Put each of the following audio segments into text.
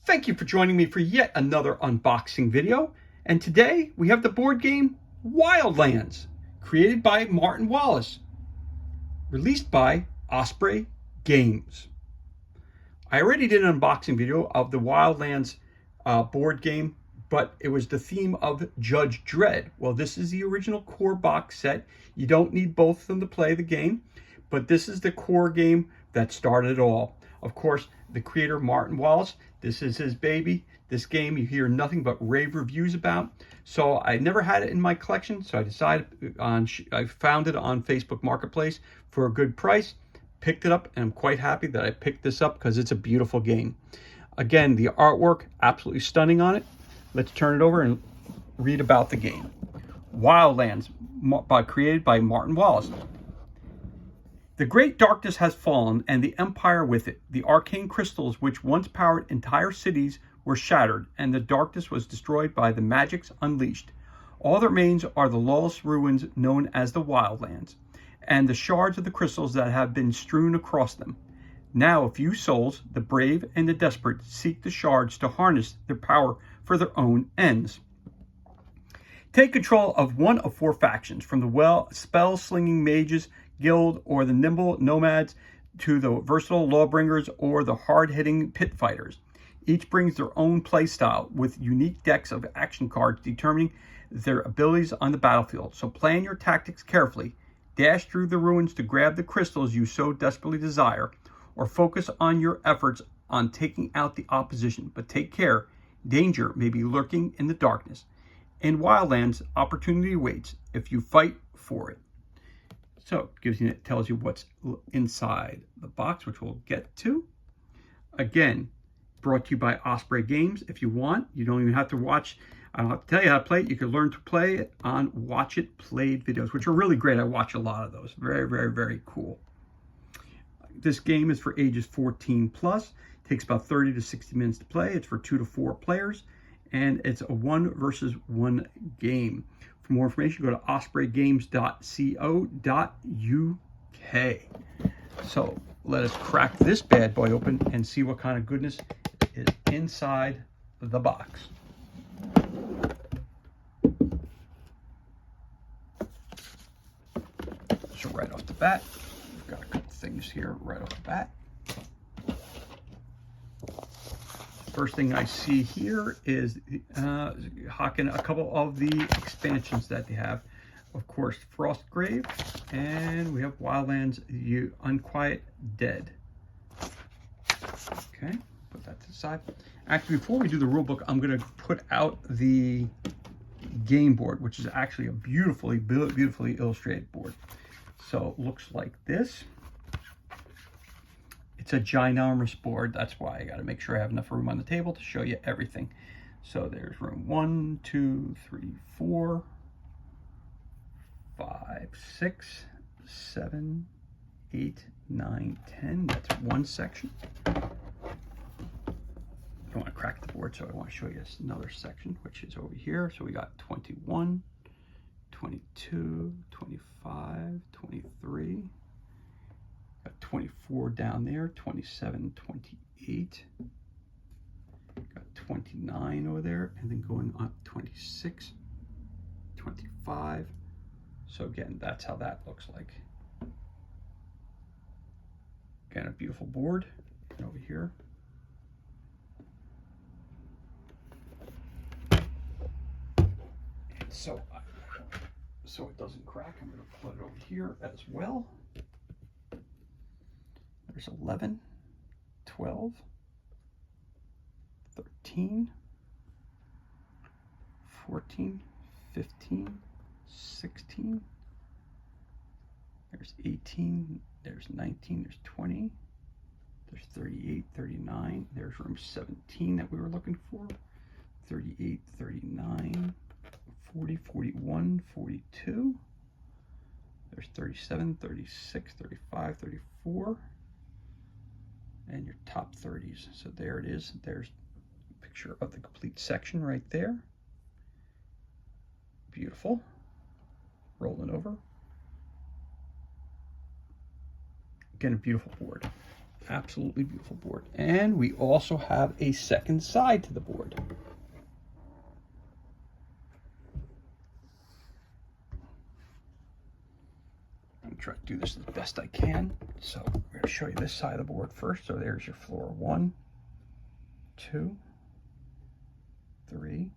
Thank you for joining me for yet another unboxing video. And today we have the board game Wildlands, created by Martin Wallace, released by Osprey Games. I already did an unboxing video of the Wildlands board game, but it was the theme of Judge Dredd. Well, this is the original core box set. You don't need both of them to play the game, but this is the core game that started it all. Of course, the creator, Martin Wallace, this is his baby. This game you hear nothing but rave reviews about. So I never had it in my collection, so I decided I found it on Facebook Marketplace for a good price, picked it up, and I'm quite happy that I picked this up because it's a beautiful game. Again, the artwork, absolutely stunning on it. Let's turn it over and read about the game. Wildlands, created by Martin Wallace. The great darkness has fallen, and the empire with it. The arcane crystals which once powered entire cities were shattered, and the darkness was destroyed by the magics unleashed. All that remains are the lawless ruins known as the Wildlands, and the shards of the crystals that have been strewn across them. Now a few souls, the brave and the desperate, seek the shards to harness their power for their own ends. Take control of one of four factions, from the spell-slinging mages guild or the nimble nomads to the versatile lawbringers or the hard-hitting pit fighters. Each brings their own play style with unique decks of action cards determining their abilities on the battlefield. So plan your tactics carefully. Dash through the ruins to grab the crystals you so desperately desire, or focus on your efforts on taking out the opposition. But take care, danger may be lurking in the darkness. In Wildlands, opportunity waits if you fight for it. So it tells you what's inside the box, which we'll get to. Again, brought to you by Osprey Games. If you want, you don't even have to watch. I don't have to tell you how to play it. You can learn to play it on Watch It Played videos, which are really great. I watch a lot of those. Very, very, very cool. This game is for ages 14 plus. Takes about 30 to 60 minutes to play. It's for 2 to 4 players, and it's a 1 versus 1 game. For more information, go to ospreygames.co.uk. So let us crack this bad boy open and see what kind of goodness is inside the box. So right off the bat, we've got a couple things here right off the bat. First thing I see here is hawking a couple of the expansions that they have. Of course, Frostgrave, and we have Wildlands, Unquiet Dead. Okay, put that to the side. Actually, before we do the rule book, I'm going to put out the game board, which is actually a beautifully illustrated board. So it looks like this. It's a ginormous board. That's why I got to make sure I have enough room on the table to show you everything. So there's room 1, 2, 3, 4, 5, 6, 7, 8, 9, 10. That's one section. I don't want to crack the board, so I want to show you another section, which is over here. So we got 21, 22, 25, 23. Got 24 down there, 27, 28. Got 29 over there, and then going up 26, 25. So again, that's how that looks like. Again, a beautiful board. And over here. And so it doesn't crack, I'm going to put it over here as well. There's 11, 12, 13, 14, 15, 16, there's 18, there's 19, there's 20, there's 38, 39, there's room 17 that we were looking for, 38, 39, 40, 41, 42, there's 37, 36, 35, 34, and your top 30s. So there it is. There's a picture of the complete section right there. Beautiful. Rolling over. Again, a beautiful board. Absolutely beautiful board. And we also have a second side to the board. I'm going to try to do this as best I can. So I'm going to show you this side of the board first. So there's your floor. 1, 2, 3,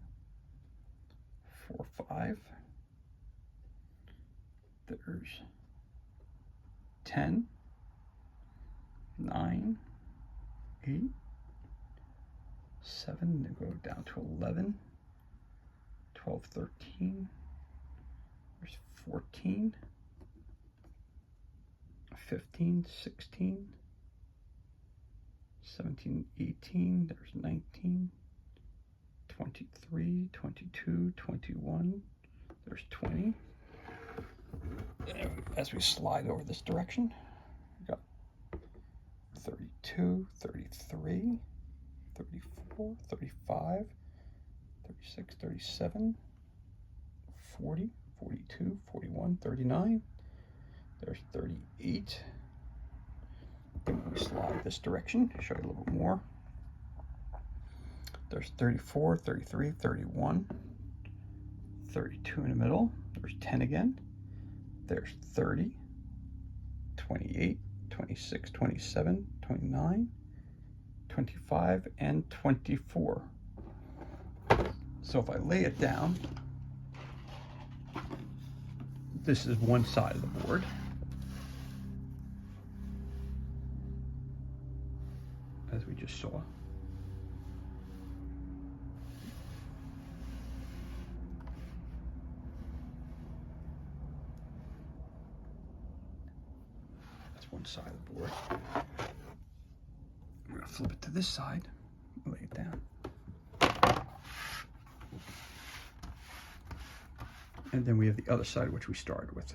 4, 5. There's 10, 9, 8, 7, then go down to 11, 12, 13, there's 14, 15, 16, 17, 18, there's 19, 23, 22, 21, there's 20. As we slide over this direction, we got 32, 33, 34, 35, 36, 37, 40, 42, 41, 39. There's 38. Then we slide this direction to show you a little bit more. There's 34, 33, 31, 32 in the middle. There's 10 again. There's 30, 28, 26, 27, 29, 25, and 24. So if I lay it down, this is one side of the board. As we just saw. One side of the board. I'm going to flip it to this side, lay it down. And then we have the other side, which we started with,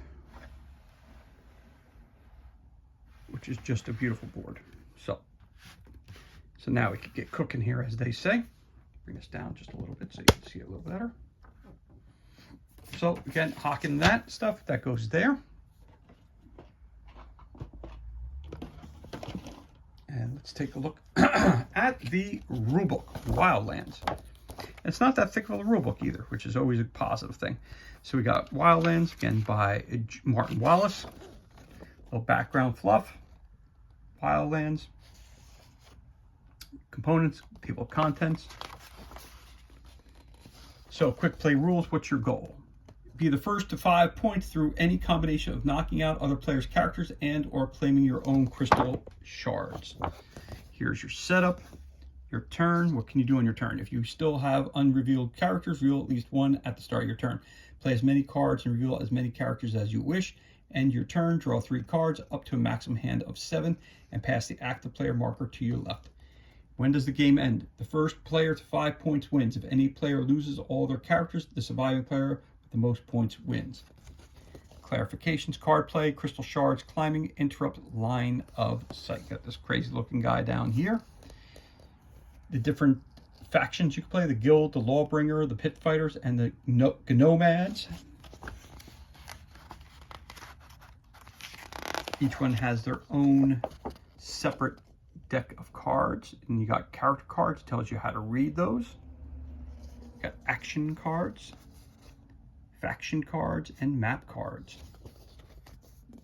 which is just a beautiful board. So now we can get cooking here, as they say. Bring this down just a little bit so you can see it a little better. So again, hocking that stuff, that goes there. And let's take a look at the rulebook, Wildlands. It's not that thick of a rulebook either, which is always a positive thing. So we got Wildlands, again, by Martin Wallace. A little background fluff. Wildlands. Components, table of contents. So quick play rules, what's your goal? Be the first to 5 points through any combination of knocking out other players' characters and or claiming your own crystal shards. Here's your setup, your turn. What can you do on your turn? If you still have unrevealed characters, reveal at least one at the start of your turn. Play as many cards and reveal as many characters as you wish. End your turn, draw 3 cards up to a maximum hand of 7 and pass the active player marker to your left. When does the game end? The first player to 5 points wins. If any player loses all their characters, the surviving player the most points wins. Clarifications, card play, crystal shards, climbing, interrupt, line of sight. Got this crazy looking guy down here. The different factions you can play, the guild, the lawbringer, the pit fighters, and the gnomads. Each one has their own separate deck of cards, and you got character cards, tells you how to read those. You got action cards, faction cards, and map cards.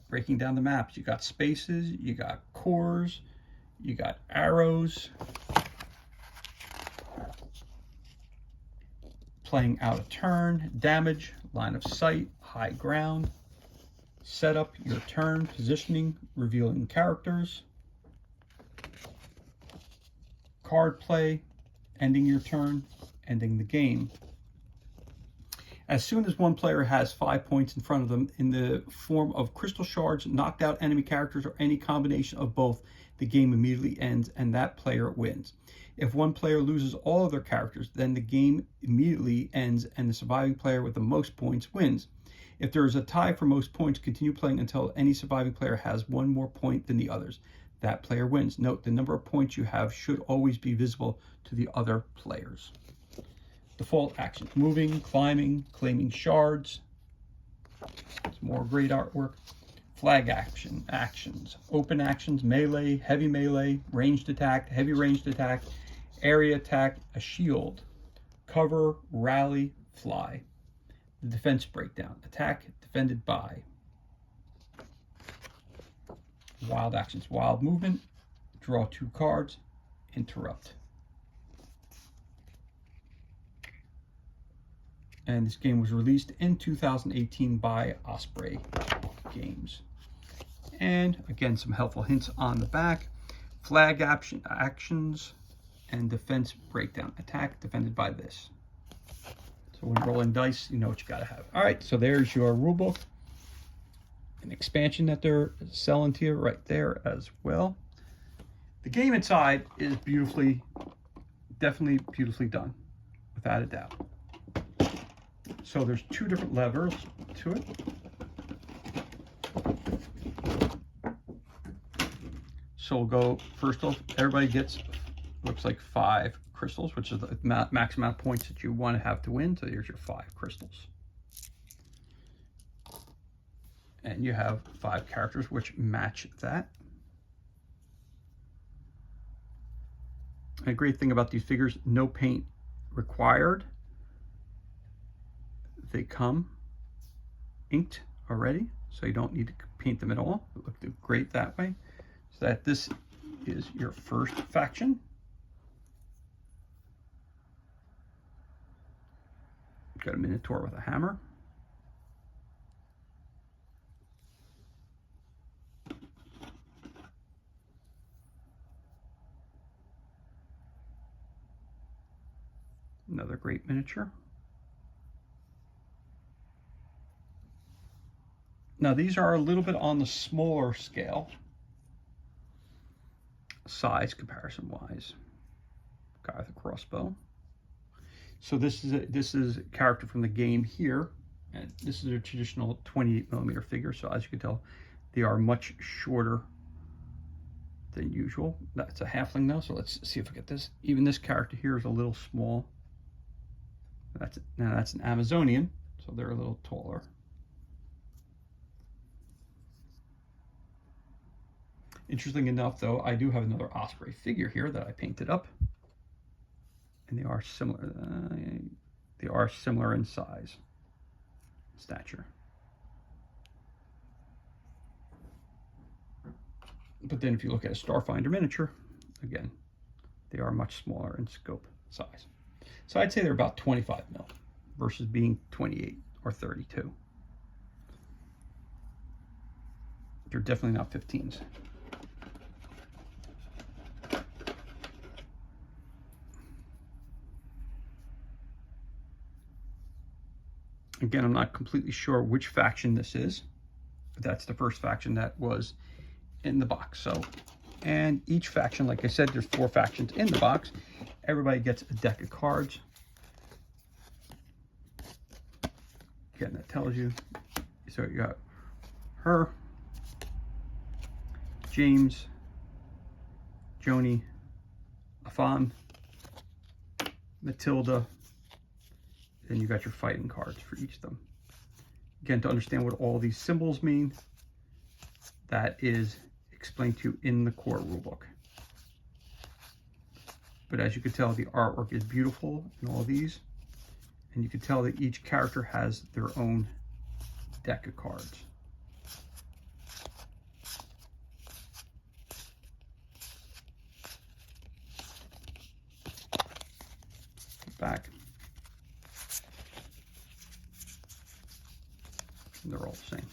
Breaking down the maps, you got spaces, you got cores, you got arrows. Playing out a turn, damage, line of sight, high ground, setup, your turn, positioning, revealing characters, card play, ending your turn, ending the game. As soon as one player has 5 points in front of them in the form of crystal shards, knocked out enemy characters, or any combination of both, the game immediately ends and that player wins. If one player loses all of their characters, then the game immediately ends and the surviving player with the most points wins. If there is a tie for most points, continue playing until any surviving player has one more point than the others. That player wins. Note, the number of points you have should always be visible to the other players. Default actions: moving, climbing, claiming shards. Some more great artwork. Flag actions, open actions, melee, heavy melee, ranged attack, heavy ranged attack, area attack, a shield, cover, rally, fly. The defense breakdown, attack, defended by. Wild actions, wild movement, draw 2 cards, interrupt. And this game was released in 2018 by Osprey Games. And again, some helpful hints on the back. Flag actions and defense breakdown. Attack defended by this. So when rolling dice, you know what you got to have. All right, so there's your rule book. An expansion that they're selling to you right there as well. The game inside is definitely beautifully done, without a doubt. So there's 2 different levers to it. So we'll go first off, everybody gets, looks like 5 crystals, which is the max amount of points that you want to have to win. So here's your 5 crystals. And you have 5 characters which match that. A great thing about these figures, no paint required. They come inked already, so you don't need to paint them at all. They look great that way. So that this is your first faction. Got a Minotaur with a hammer. Another great miniature. Now these are a little bit on the smaller scale, size comparison wise. Guy with a crossbow. So this is a character from the game here, and this is a traditional 28mm figure. So as you can tell, they are much shorter than usual. That's a halfling though, so let's see if we get this. Even this character here is a little small. Now that's an Amazonian, so they're a little taller. Interesting enough, though, I do have another Osprey figure here that I painted up, and they are similar. They are similar in size, stature. But then, if you look at a Starfinder miniature, again, they are much smaller in scope, size. So I'd say they're about 25 mil versus being 28 or 32. They're definitely not 15s. Again, I'm not completely sure which faction this is, but that's the first faction that was in the box. So, and each faction, like I said, there's 4 factions in the box. Everybody gets a deck of cards. Again, that tells you. So you got her, James, Joni, Afan, Matilda, and you got your fighting cards for each of them. Again, to understand what all these symbols mean, that is explained to you in the core rulebook. But as you can tell, the artwork is beautiful in all these, and you can tell that each character has their own deck of cards. Back. And they're all the same.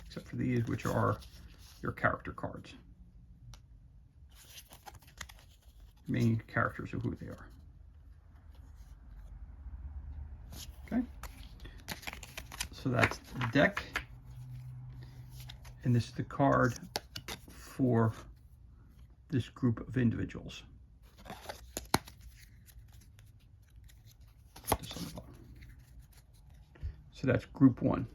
Except for these, which are your character cards. Main characters of who they are. Okay. So that's the deck. And this is the card for this group of individuals. So that's group 1.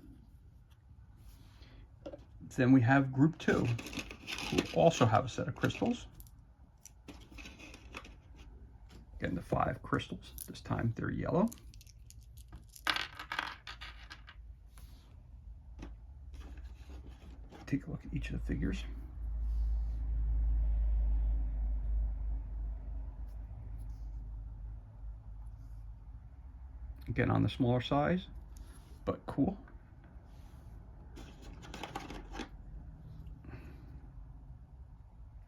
Then we have group 2, who also have a set of crystals. Again, the 5 crystals. This time they're yellow. take a look at each of the figures. Again, on the smaller size, but cool.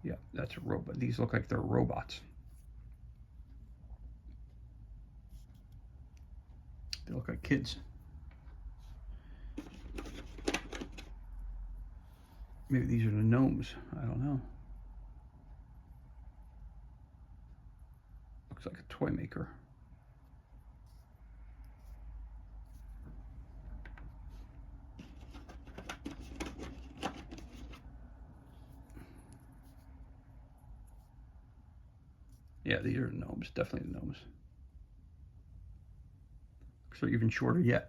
Yeah, that's a robot. These look like they're robots. They look like kids. Maybe these are the gnomes. I don't know. Looks like a toy maker. Yeah, these are gnomes. Definitely the gnomes. So even shorter yet.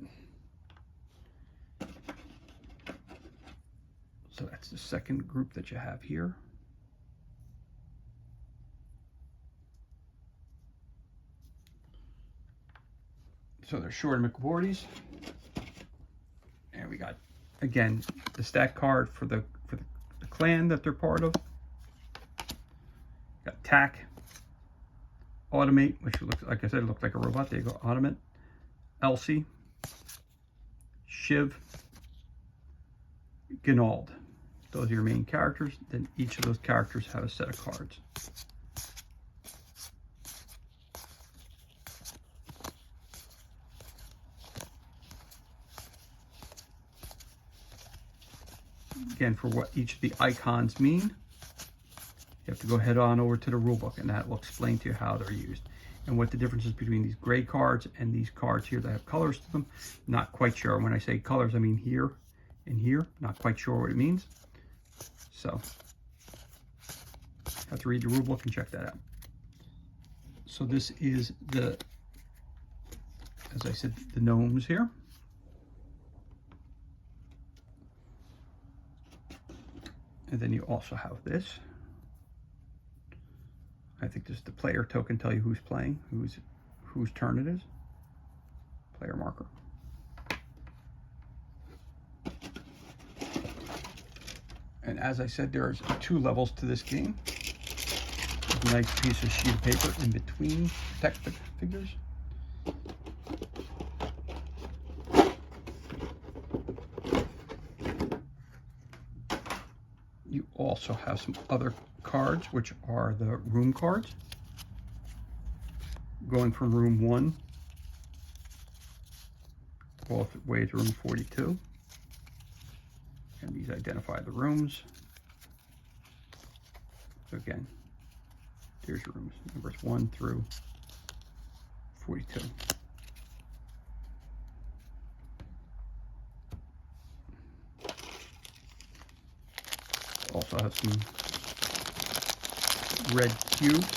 So that's the second group that you have here. So they're shorter McWarties. And we got, again, the stat card for the clan that they're part of. Got Tack, Automate, which looks, like I said, it looked like a robot. There you go, Automate. Elsie, Shiv, Gnald. Those are your main characters. Then each of those characters have a set of cards. Again, for what each of the icons mean, you have to go head on over to the rulebook, and that will explain to you how they're used and what the difference is between these gray cards and these cards here that have colors to them. Not quite sure. When I say colors, I mean here and here. Not quite sure what it means. So, have to read the rulebook and check that out. So this is the, as I said, the gnomes here. And then you also have this. I think this is the player token, tell you who's playing, whose turn it is. Player marker. And as I said, there's 2 levels to this game. There's a nice piece of sheet of paper in between to protect the figures. You also have some other cards, which are the room cards, going from room 1 all the way to room 42. And these identify the rooms. So again, here's your rooms, numbers 1 through 42. Also have some red cubes,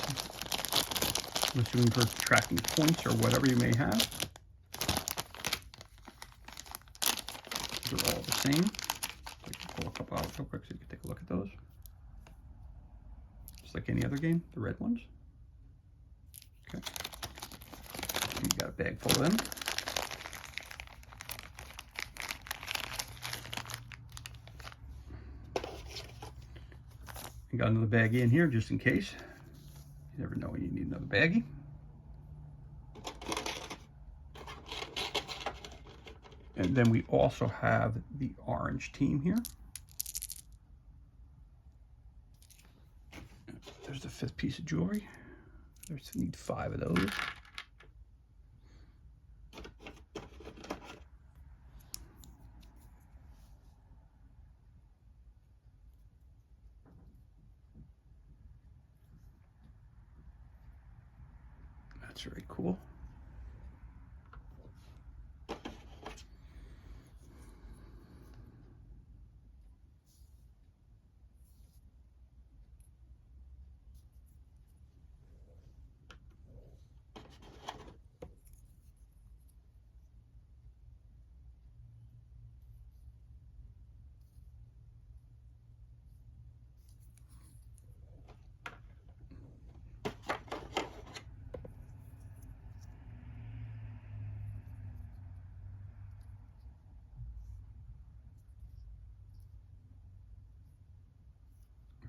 I'm assuming for tracking points or whatever you may have. They're all the same. I can pull a couple out real quick so you can take a look at those. Just like any other game, the red ones. Okay. And you got a bag full of them. Got another baggie in here just in case. You never know when you need another baggie. And then we also have the orange team here. There's the 5th piece of jewelry. There's need 5 of those. That's very cool.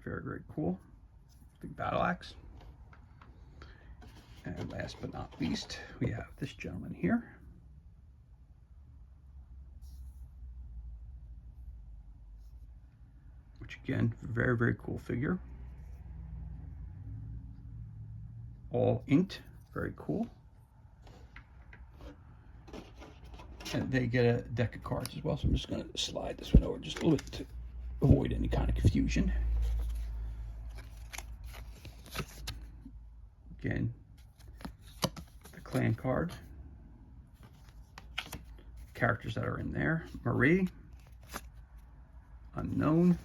Very, very cool. Big battle axe. And last but not least, we have this gentleman here. Which again, very, very cool figure. All inked, very cool. And they get a deck of cards as well, so I'm just going to slide this one over just a little bit to avoid any kind of confusion. Again, the clan card, characters that are in there: Marie, Unknown,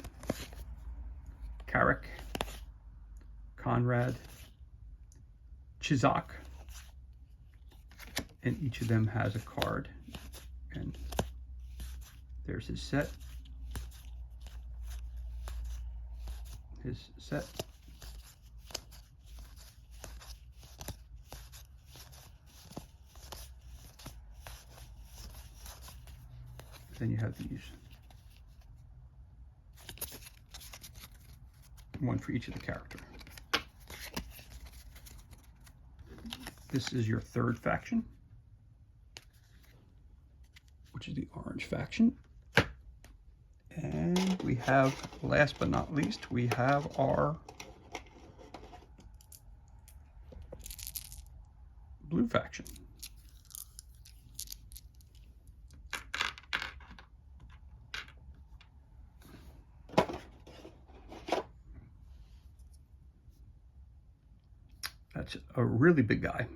Carrick, Conrad, Chizak, and each of them has a card. And there's his set. His set. Then you have these. One for each of the character. This is your third faction, which is the orange faction. And we have, last but not least, we have our blue faction. That's a really big guy,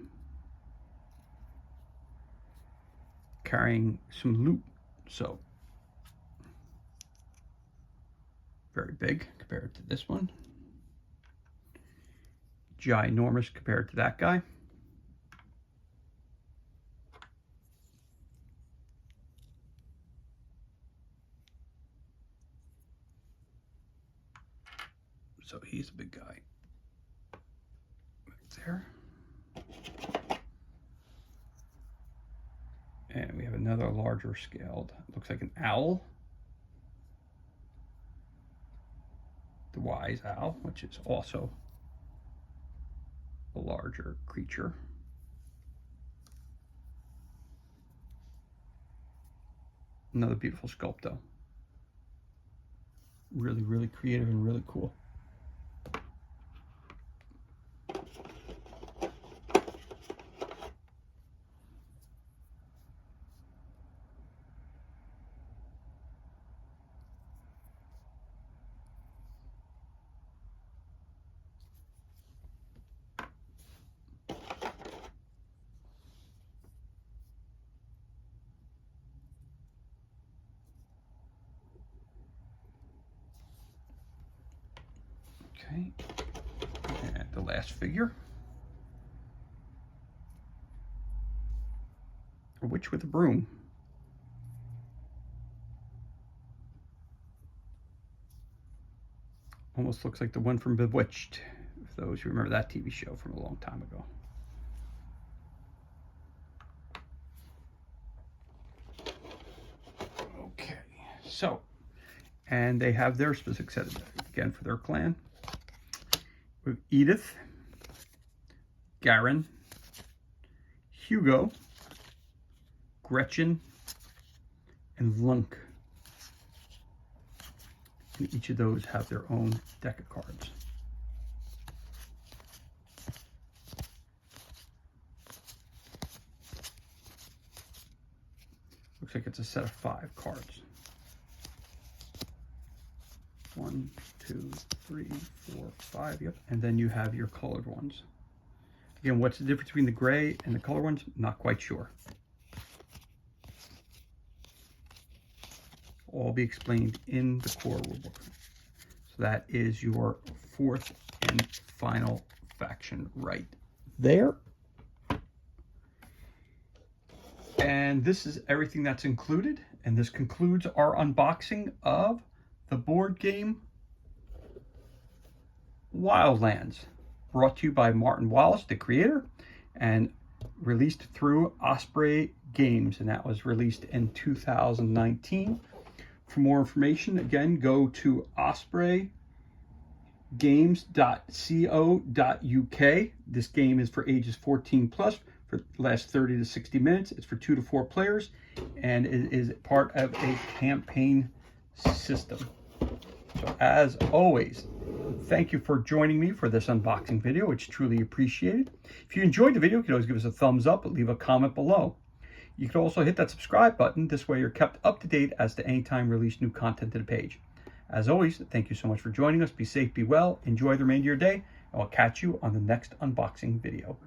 carrying some loot, so very big compared to this one. Ginormous compared to that guy. So he's a big guy. There. And we have another larger scaled, looks like an owl. The wise owl, which is also a larger creature. Another beautiful sculpt though. Really, really creative and really cool. Okay, and the last figure, a witch with a broom. Almost looks like the one from Bewitched, for those who remember that TV show from a long time ago. Okay, so, and they have their specific set again for their clan. With Edith, Garen, Hugo, Gretchen, and Lunk. And each of those have their own deck of cards. Looks like it's a set of 5 cards. 1, 2, 3, 4, 5, yep. And then you have your colored ones. Again, what's the difference between the gray and the color ones? Not quite sure. All be explained in the core rulebook. So that is your 4th and final faction right there. And this is everything that's included. And this concludes our unboxing of the board game Wildlands, brought to you by Martin Wallace, the creator, and released through Osprey Games, and that was released in 2019. For more information, again, go to osprey-games.com. games.co.uk. This game is for ages 14 plus for the last 30 to 60 minutes. It's for 2 to 4 players, and it is part of a campaign system. So as always, thank you for joining me for this unboxing video. It's truly appreciated. If you enjoyed the video, you can always give us a thumbs up, leave a comment below. You can also hit that subscribe button. This way you're kept up to date as to any time we release new content to the page. As always, thank you so much for joining us. Be safe, be well, enjoy the remainder of your day, and I'll catch you on the next unboxing video.